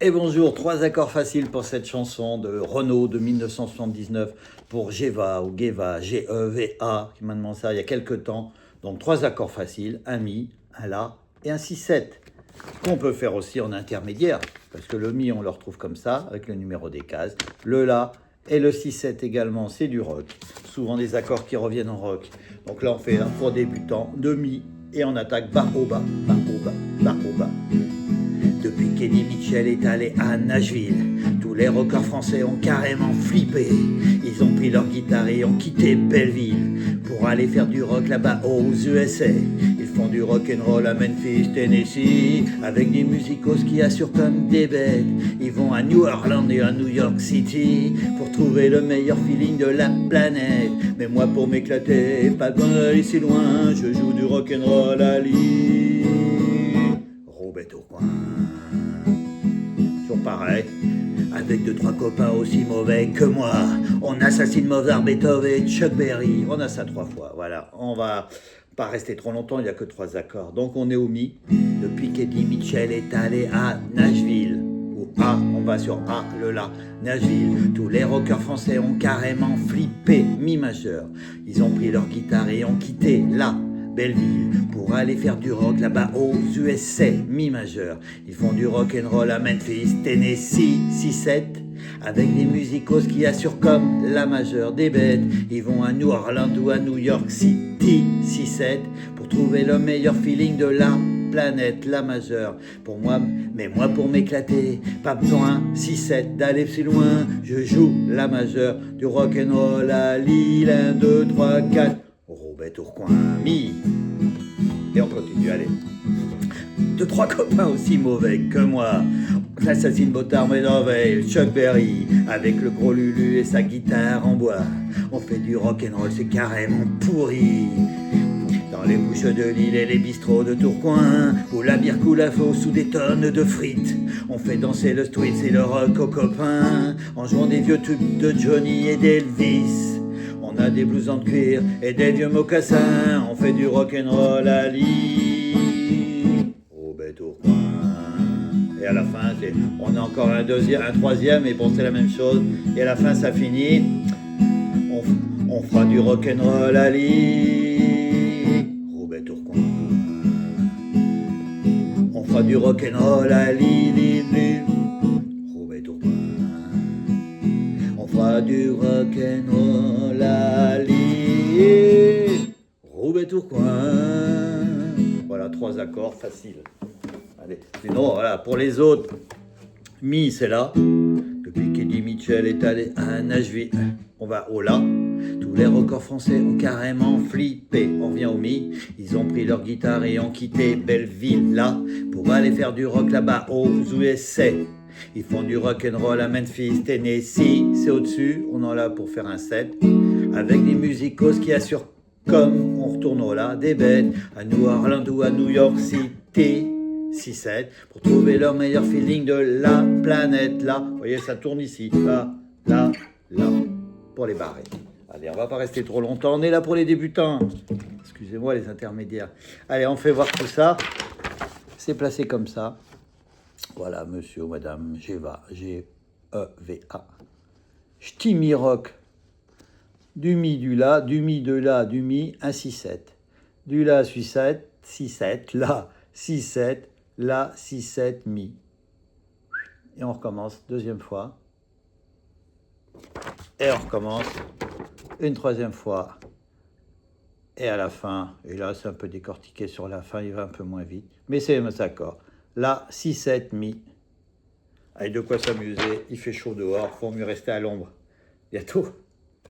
Et bonjour, trois accords faciles pour cette chanson de Renaud de 1979 pour Geva ou Geva, G-E-V-A, qui m'a demandé ça il y a quelques temps. Donc trois accords faciles, un Mi, un La et un 6-7, qu'on peut faire aussi en intermédiaire, parce que le Mi on le retrouve comme ça, avec le numéro des cases. Le La et le 6-7 également, c'est du rock, souvent des accords qui reviennent en rock. Donc là on fait un pour débutants, de Mi, et on attaque bas au bas, bas au bas, bas au bas. Depuis qu'Eddie Mitchell est allé à Nashville, tous les rockers français ont carrément flippé. Ils ont pris leur guitare et ont quitté Belleville pour aller faire du rock là-bas aux USA. Ils font du rock'n'roll à Memphis, Tennessee, avec des musicos qui assurent comme des bêtes. Ils vont à New Orleans et à New York City pour trouver le meilleur feeling de la planète. Mais moi pour m'éclater, pas besoin d'aller si loin, je joue du rock'n'roll à Lille. Roubaix au coin. Toujours pareil, avec deux trois copains aussi mauvais que moi. On assassine Mozart, Beethoven, Chuck Berry. On a ça trois fois, voilà. On va pas rester trop longtemps, il n'y a que trois accords. Donc on est au Mi. Depuis qu'Eddie Mitchell est allé à Nashville, ou A, on va sur A, le La, Nashville. Tous les rockers français ont carrément flippé, Mi majeur. Ils ont pris leur guitare et ont quitté La, Belleville, pour aller faire du rock là-bas aux USA, Mi majeur. Ils font du rock'n'roll à Memphis, Tennessee, 6-7, avec des musicos qui assurent comme la majeure des bêtes. Ils vont à New Orleans ou à New York City, 6-7, pour trouver le meilleur feeling de la planète, la majeure. Pour moi, mais moi pour m'éclater, pas besoin, 6-7, d'aller si loin. Je joue la majeure, du rock'n'roll à Lille, 1, 2, 3, 4. Roubaix, Tourcoing, Mi. Et on continue, allez. Deux, trois copains aussi mauvais que moi. L'assassine Botard, Beethoven, Chuck Berry, avec le gros Lulu et sa guitare en bois. On fait du rock'n'roll, c'est carrément pourri. Dans les bouches de Lille et les bistrots de Tourcoing, où la bière coule à flot sous des tonnes de frites. On fait danser le street et le rock aux copains, en jouant des vieux tubes de Johnny et d'Elvis. On a des blousons de cuir et des vieux mocassins. On fait du rock'n'roll à Lille. Roubaix, Tourcoing. Et à la fin, on a encore un deuxième, un troisième, et bon, c'est la même chose. Et à la fin, ça finit. On fera du rock'n'roll à Lille. Roubaix, Tourcoing. On fera du rock'n'roll à Lille. Roubaix, Tourcoing. On fera du rock'n'roll à Lille. Roubaix, Tourcoing. Voilà, trois accords faciles. Allez, sinon, voilà, pour les autres, Mi, c'est là. Depuis qu'Eddie Mitchell est allé à Nashville, on va au La. Tous les rockers français ont carrément flippé. On revient au Mi. Ils ont pris leur guitare et ont quitté Belleville, là, pour aller faire du rock là-bas aux USA. Ils font du rock'n'roll à Memphis, Tennessee, c'est au-dessus, on en a pour faire un set, avec des musicos qui assurent comme on retourne au La, des bêtes, à New Orleans ou à New York City, 6-7, pour trouver leur meilleur feeling de la planète, là, vous voyez ça tourne ici, là, là, là, pour les barrer. Allez, on va pas rester trop longtemps, on est là pour les débutants, excusez-moi les intermédiaires. Allez, on fait voir tout ça, c'est placé comme ça. Voilà, monsieur ou madame, Geva, G-E-V-A. J'timi rock. Du Mi, du La, du Mi, de La, du Mi, un 6-7. Du La, 6-7, 6-7, La, 6-7, La, 6-7, Mi. Et on recommence, deuxième fois. Et on recommence, une troisième fois. Et à la fin, et là c'est un peu décortiqué sur la fin, il va un peu moins vite. Mais c'est un accord. La, 6-7, Mi. Avec de quoi s'amuser, il fait chaud dehors, faut mieux rester à l'ombre. Bientôt.